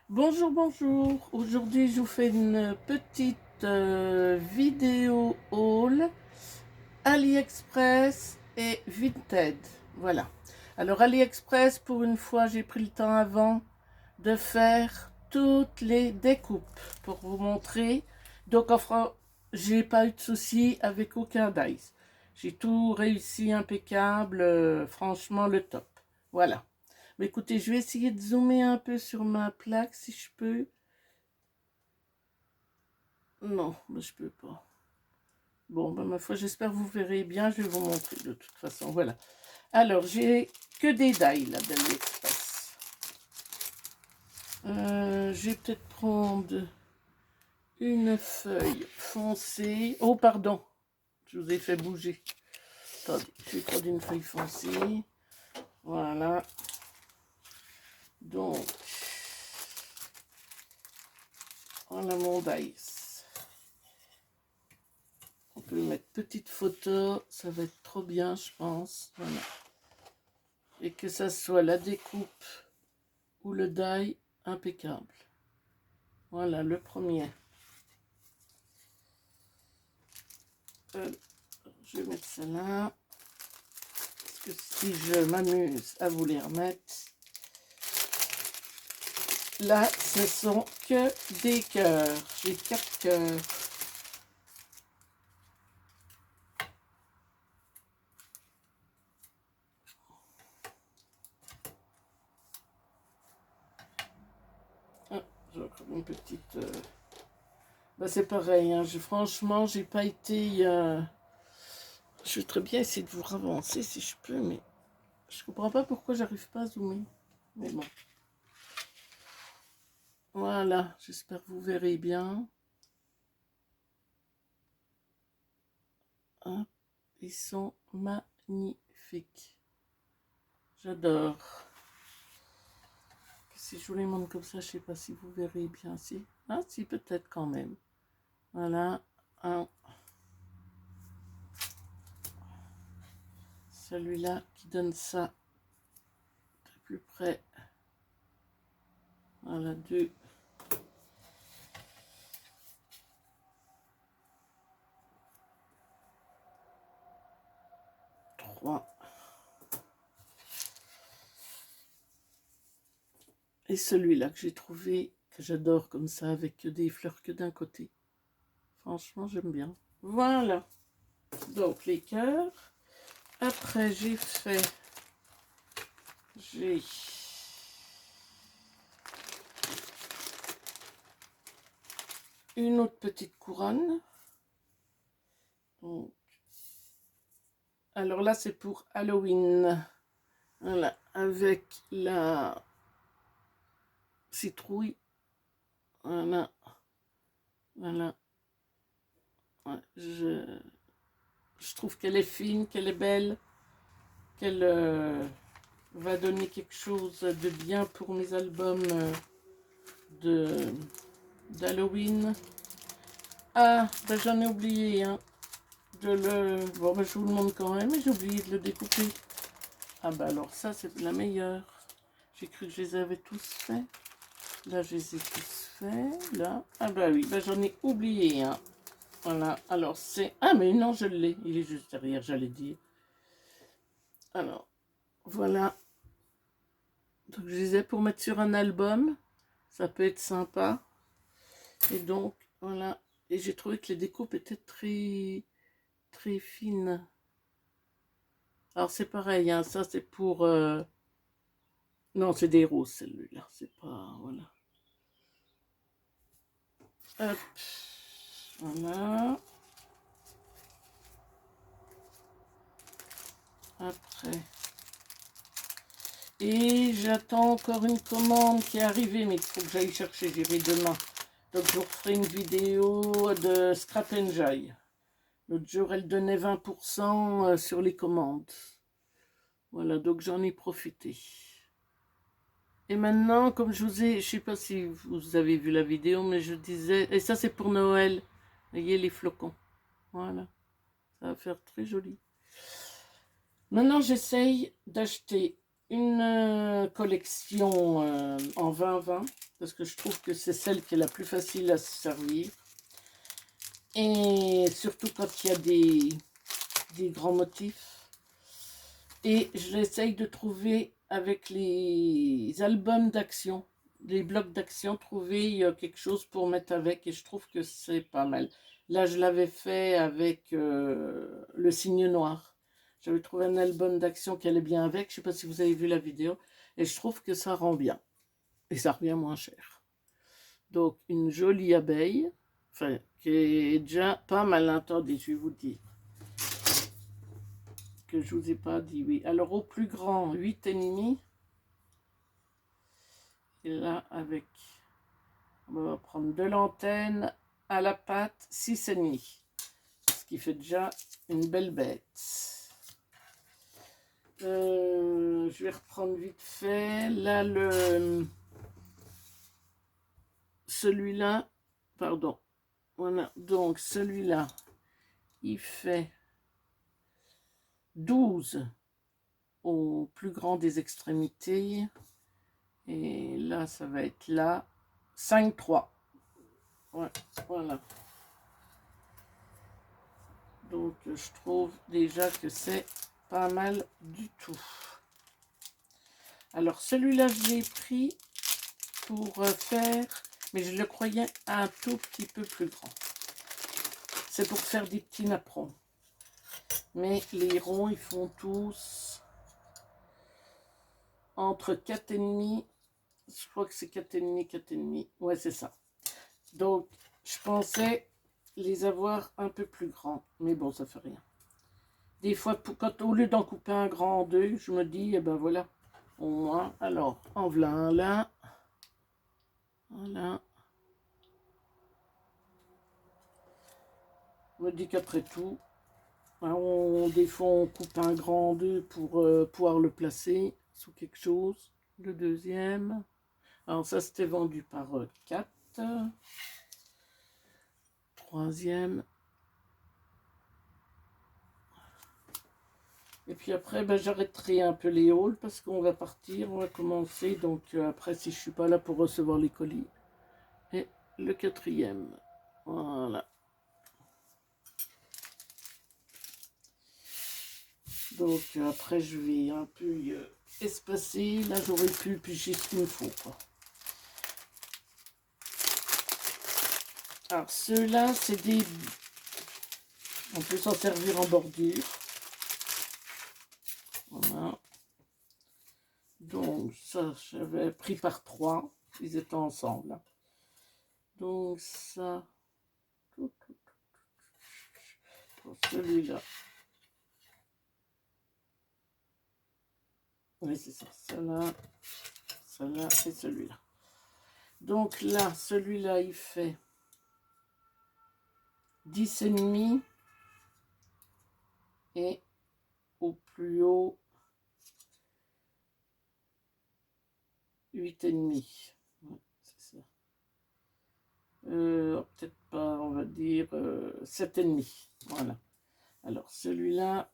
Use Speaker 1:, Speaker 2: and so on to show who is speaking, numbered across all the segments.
Speaker 1: Bonjour, bonjour. Aujourd'hui, je vous fais une petite vidéo haul AliExpress et Vinted. Voilà. Alors, AliExpress, pour une fois, j'ai pris le temps avant de faire toutes les découpes pour vous montrer. Donc, enfin, j'ai pas eu de soucis avec aucun dice. J'ai tout réussi impeccable. Franchement, le top. Voilà. Mais écoutez, je vais essayer de zoomer un peu sur ma plaque si je peux. Non, mais je peux pas. Bon, ben ma foi, j'espère que vous verrez bien. Je vais vous montrer de toute façon. Voilà. Alors, j'ai que des die là d'AliExpress. Je vais peut-être prendre une feuille foncée. Oh, pardon. Je vous ai fait bouger. Attendez, je vais prendre une feuille foncée. Voilà. Donc, voilà mon dice. On peut mettre petite photo, ça va être trop bien, je pense. Voilà. Et que ça soit la découpe ou le die, impeccable. Voilà, le premier. Je vais mettre ça là. Parce que si je m'amuse à vous les remettre, là, ce sont que des cœurs. J'ai 4 cœurs. Ah, j'ai encore une petite... Bah, c'est pareil, hein. Franchement, j'ai pas été... Je vais très bien essayer de vous avancer si je peux, mais je comprends pas pourquoi j'arrive pas à zoomer. Mais bon. Voilà, j'espère que vous verrez bien. Hop, ils sont magnifiques. J'adore. Si je vous les montre comme ça, je sais pas si vous verrez bien. Si, ah, si, peut-être quand même. Voilà, un. Celui-là qui donne ça de plus près. Voilà, 2. 3. Et celui-là que j'ai trouvé, que j'adore comme ça, avec des fleurs que d'un côté. Franchement, j'aime bien. Voilà. Donc, les cœurs. Après, j'ai une autre petite couronne. Donc, alors là, c'est pour Halloween. Voilà, avec la citrouille. Voilà. Voilà. Ouais, je trouve qu'elle est fine, qu'elle est belle, qu'elle va donner quelque chose de bien pour mes albums d'Halloween. Ah, ben j'en ai oublié, hein, bon, ben, je vous le montre quand même, mais j'ai oublié de le découper. Ah ben alors ça, c'est la meilleure. J'ai cru que je les avais tous faits. Là, je les ai tous faits. Là, ah ben oui, ben j'en ai oublié un. Voilà, alors c'est... Ah mais non, je l'ai. Il est juste derrière, j'allais dire. Alors, voilà. Donc, je disais, pour mettre sur un album, ça peut être sympa. Et donc, voilà. Et j'ai trouvé que les découpes étaient très, très fines. Alors, c'est pareil, hein, ça, c'est pour... Non, c'est des roses, celui-là. C'est pas... Voilà. Hop. Voilà. Après... Et j'attends encore une commande qui est arrivée, mais il faut que j'aille chercher, j'irai demain. Donc je vous ferai une vidéo de Scrap Enjoy. L'autre jour, elle donnait 20% sur les commandes. Voilà, donc j'en ai profité. Et maintenant, comme je vous ai, je sais pas si vous avez vu la vidéo, mais je disais, et ça c'est pour Noël. Voyez les flocons. Voilà, ça va faire très joli. Maintenant, j'essaye d'acheter une collection en 2020 parce que je trouve que c'est celle qui est la plus facile à se servir. Et surtout quand il y a des grands motifs. Et je l'essaye de trouver avec les albums d'action, les blocs d'action, trouver quelque chose pour mettre avec, et je trouve que c'est pas mal. Là, je l'avais fait avec le cygne noir. J'avais trouvé un album d'action qui allait bien avec, je sais pas si vous avez vu la vidéo, et je trouve que ça rend bien. Et ça revient moins cher. Donc, une jolie abeille, enfin, qui est déjà pas mal. Attendez, je vais vous dire que je vous ai pas dit, oui. Alors, au plus grand, 8,5. Et là, avec, on va prendre de l'antenne à la patte, 6,5. Ce qui fait déjà une belle bête. Je vais reprendre vite fait. Là, celui-là, pardon. Voilà, donc celui-là, il fait 12 au plus grand des extrémités. Et là, ça va être là, 5,3. Ouais, voilà. Donc, je trouve déjà que c'est pas mal du tout. Alors, celui-là, je l'ai pris pour faire, mais je le croyais un tout petit peu plus grand. C'est pour faire des petits napperons. Mais les ronds, ils font tous entre 4,5. Je crois que c'est 4,5, 4,5. Ouais, c'est ça. Donc, je pensais les avoir un peu plus grands. Mais bon, ça fait rien. Des fois, quand, au lieu d'en couper un grand en deux, je me dis, eh ben voilà, au moins. Alors, en voilà un là. Voilà. Je me dis qu'après tout, des fois, on coupe un grand en deux pour pouvoir le placer sous quelque chose. Le deuxième. Alors, ça, c'était vendu par 4. Troisième. Et puis après, ben, j'arrêterai un peu les hauls parce qu'on va partir, on va commencer. Donc après, si je suis pas là pour recevoir les colis. Et le quatrième. Voilà. Donc après, je vais un peu espacer. Là, j'aurais pu piger ce qu'il me faut, quoi. Alors, ceux-là, c'est des... On peut s'en servir en bordure. Voilà. Donc, ça, j'avais pris par 3. Ils étaient ensemble. Donc, ça... Pour celui-là. Oui, c'est ça. Celle-là et celui-là. Donc là, celui-là, il fait 10,5. Et au plus haut, 8,5. Ouais, c'est ça. Peut-être pas, on va dire 7,5. Voilà. Alors celui-là,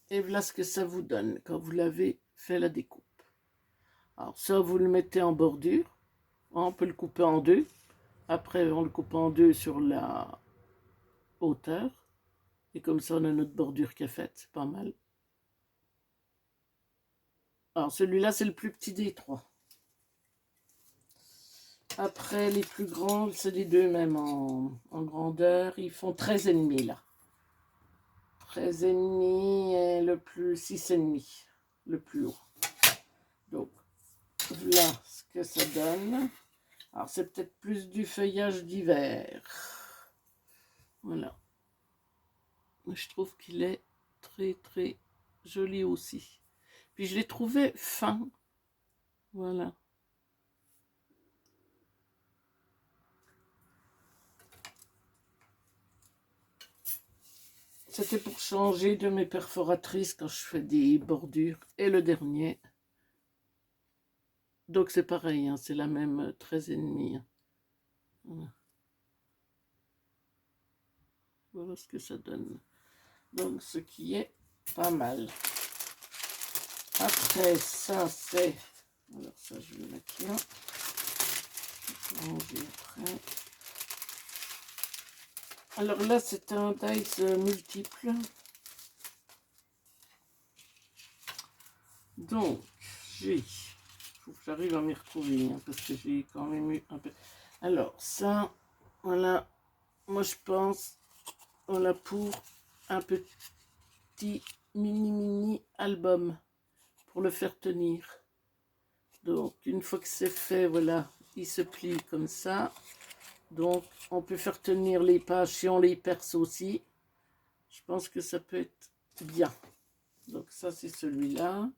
Speaker 1: et voilà ce que ça vous donne quand vous l'avez fait la découpe. Alors ça, vous le mettez en bordure. On peut le couper en deux. Après, on le coupe en deux sur la hauteur. Et comme ça, on a notre bordure qui est faite. C'est pas mal. Alors celui-là, c'est le plus petit des trois. Après, les plus grands, c'est les deux même en grandeur. Ils font 13,5 là. 13,5 et le plus 6,5, le plus haut. Donc, voilà ce que ça donne. Alors, c'est peut-être plus du feuillage d'hiver. Voilà. Je trouve qu'il est très, très joli aussi. Puis, je l'ai trouvé fin. Voilà. C'était pour changer de mes perforatrices quand je fais des bordures. Et le dernier. Donc c'est pareil, hein, c'est la même 13,5. Hein. Voilà. Voilà ce que ça donne. Donc ce qui est pas mal. Après ça c'est... Alors ça je vais le mettre là. j'ai après. Alors là, c'est un dice multiple. Donc, j'ai... Faut que j'arrive à m'y retrouver, hein, parce que j'ai quand même eu un peu... Alors, ça, voilà. Moi, je pense, voilà, pour un petit mini album pour le faire tenir. Donc, une fois que c'est fait, voilà, il se plie comme ça. Donc, on peut faire tenir les pages si on les perce aussi. Je pense que ça peut être bien. Donc, ça, c'est celui-là.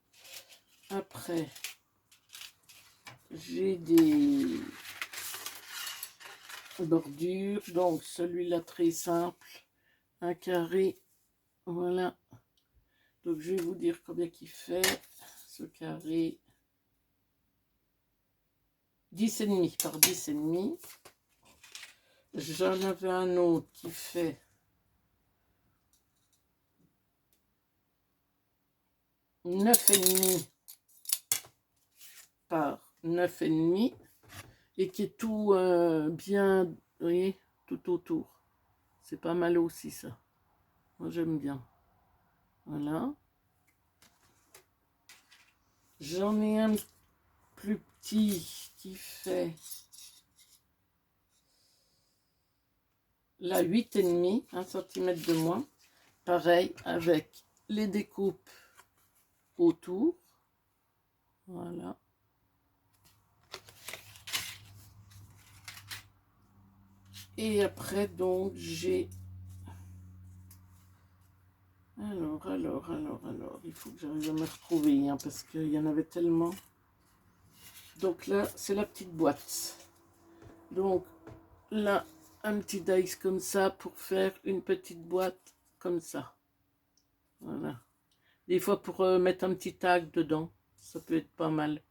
Speaker 1: Après, j'ai des bordures. Donc, celui-là, très simple. Un carré. Voilà. Donc, je vais vous dire combien il fait. Ce carré. 10,5 par 10,5. J'en avais un autre qui fait 9,5 par 9,5 et qui est tout bien, vous voyez, tout autour. C'est pas mal aussi ça. Moi j'aime bien. Voilà. J'en ai un plus petit qui fait la 8,5, 1 cm de moins. Pareil avec les découpes autour. Voilà. Et après, donc, j'ai... Alors, il faut que j'arrive à me retrouver, hein, parce qu'il y en avait tellement. Donc là, c'est la petite boîte. Donc là, un petit dice comme ça pour faire une petite boîte comme ça. Voilà. Des fois pour mettre un petit tag dedans, ça peut être pas mal.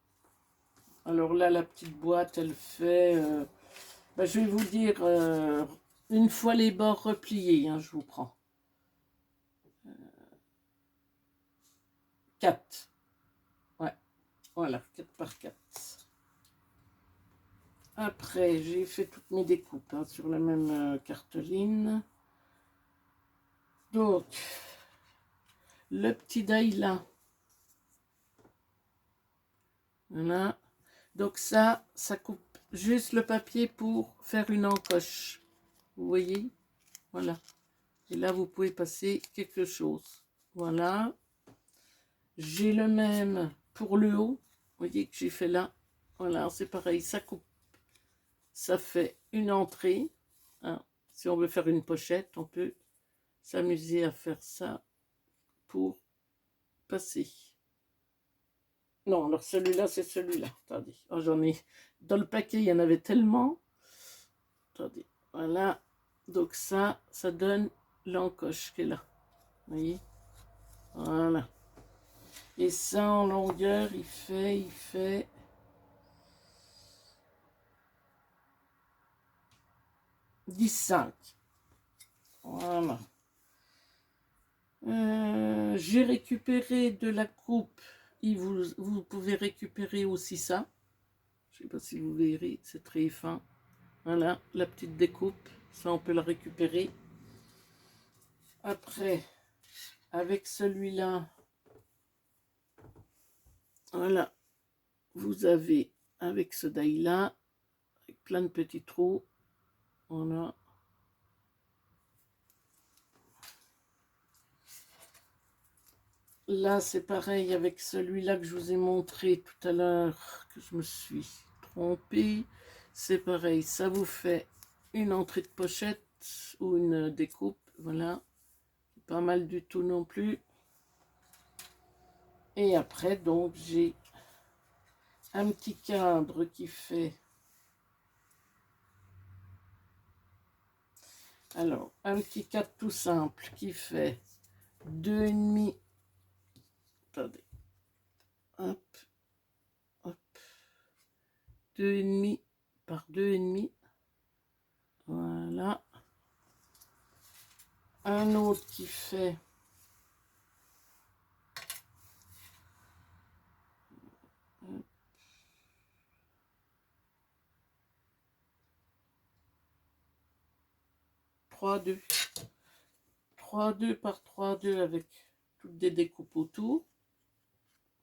Speaker 1: Alors là, la petite boîte, elle fait... je vais vous dire, une fois les bords repliés, hein, je vous prends. 4. Ouais, voilà, 4 par 4. Après, j'ai fait toutes mes découpes, hein, sur la même cartoline. Donc, le petit die là. Voilà. Donc ça coupe juste le papier pour faire une encoche. Vous voyez? Voilà. Et là, vous pouvez passer quelque chose. Voilà. J'ai le même pour le haut. Vous voyez que j'ai fait là. Voilà, c'est pareil, ça coupe. Ça fait une entrée. Hein. Si on veut faire une pochette, on peut s'amuser à faire ça pour passer. Non, alors celui-là, c'est celui-là. Attendez, oh, j'en ai... Dans le paquet, il y en avait tellement. Attendez, voilà. Donc ça donne l'encoche qui est là. Vous voyez? Voilà. Et ça, en longueur, il fait... 15. Voilà. J'ai récupéré de la coupe. Et vous pouvez récupérer aussi ça. Je ne sais pas si vous verrez, c'est très fin. Voilà, la petite découpe. Ça, on peut la récupérer. Après, avec celui-là, voilà, vous avez, avec ce die-là, avec plein de petits trous, voilà. Là, c'est pareil avec celui-là que je vous ai montré tout à l'heure, que je me suis trompée. C'est pareil, ça vous fait une entrée de pochette ou une découpe, voilà. Pas mal du tout non plus. Et après, donc, j'ai un petit cadre qui fait... Alors, un petit cadre tout simple qui fait 2,5. Attendez. Hop. Hop. 2,5 par 2,5. Voilà. Un autre qui fait... 3-2. 3-2 par 3-2 avec toutes des découpes autour.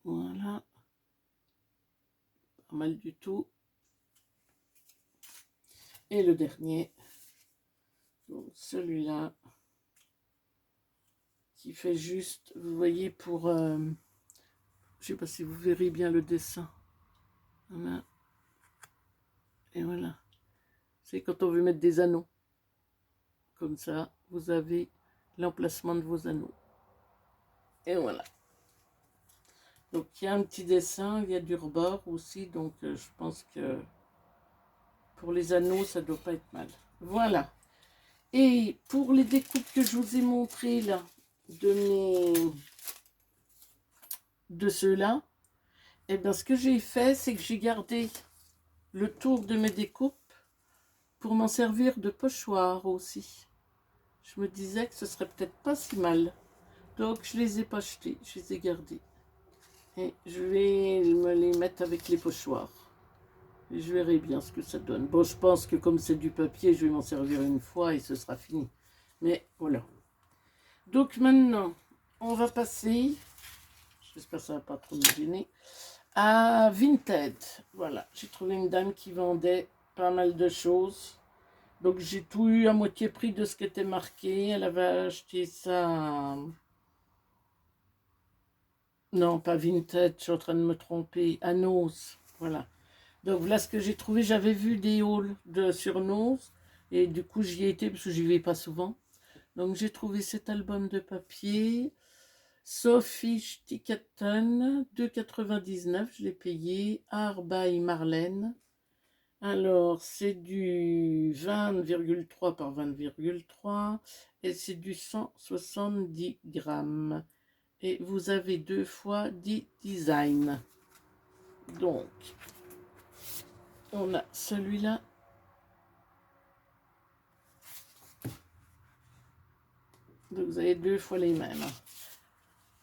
Speaker 1: Voilà. Pas mal du tout. Et le dernier. Donc celui-là. Qui fait juste, vous voyez, pour... je sais pas si vous verrez bien le dessin. Voilà. Et voilà. C'est quand on veut mettre des anneaux. Comme ça, vous avez l'emplacement de vos anneaux. Et voilà. Donc, il y a un petit dessin, il y a du rebord aussi. Donc, je pense que pour les anneaux, ça ne doit pas être mal. Voilà. Et pour les découpes que je vous ai montrées là, de ceux-là, et bien ce que j'ai fait, c'est que j'ai gardé le tour de mes découpes pour m'en servir de pochoir aussi. Je me disais que ce serait peut-être pas si mal. Donc je les ai pas jetés, je les ai gardés. Et je vais me les mettre avec les pochoirs. Et je verrai bien ce que ça donne. Bon, je pense que comme c'est du papier, je vais m'en servir une fois et ce sera fini. Mais voilà. Donc maintenant, on va passer, j'espère que ça ne va pas trop me gêner, à Vinted. Voilà, j'ai trouvé une dame qui vendait pas mal de choses. Donc j'ai tout eu à moitié prix de ce qui était marqué. Elle avait acheté ça... Non, pas Vinted, je suis en train de me tromper. À Nose, voilà. Donc voilà ce que j'ai trouvé. J'avais vu des hauls sur Nose. Et du coup, j'y ai été parce que j'y vais pas souvent. Donc j'ai trouvé cet album de papier. Sophie Stickaton, 2,99. Je l'ai payé. Art by Marlène. Alors, c'est du 20,3 par 20,3 et c'est du 170 grammes. Et vous avez 2 fois 10 designs. Donc, on a celui-là. Donc, vous avez 2 fois les mêmes.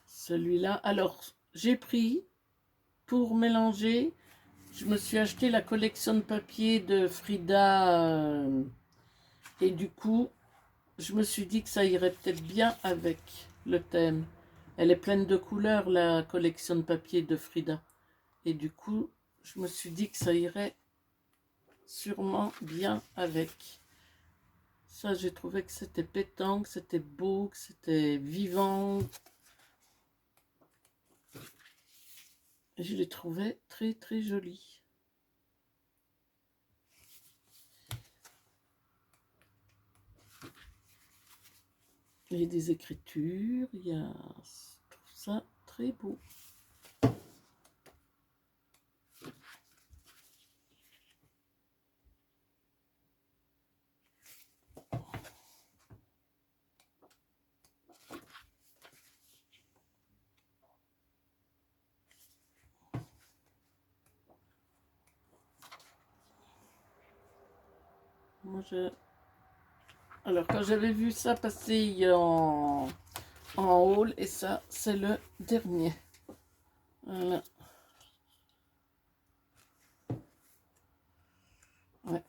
Speaker 1: Celui-là. Alors, j'ai pris, pour mélanger, je me suis acheté la collection de papier de Frida. Et du coup, je me suis dit que ça irait peut-être bien avec le thème. Elle est pleine de couleurs, la collection de papier de Frida. Et du coup, je me suis dit que ça irait sûrement bien avec. Ça, j'ai trouvé que c'était pétant, que c'était beau, que c'était vivant. Et je les trouvais très, très jolis. Il y a des écritures, il y a... Je trouve ça très beau. Moi, Alors, quand j'avais vu ça passer en haul, et ça, c'est le dernier. Voilà. Ouais.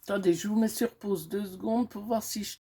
Speaker 1: Attendez, je vous mets sur pause 2 secondes pour voir si je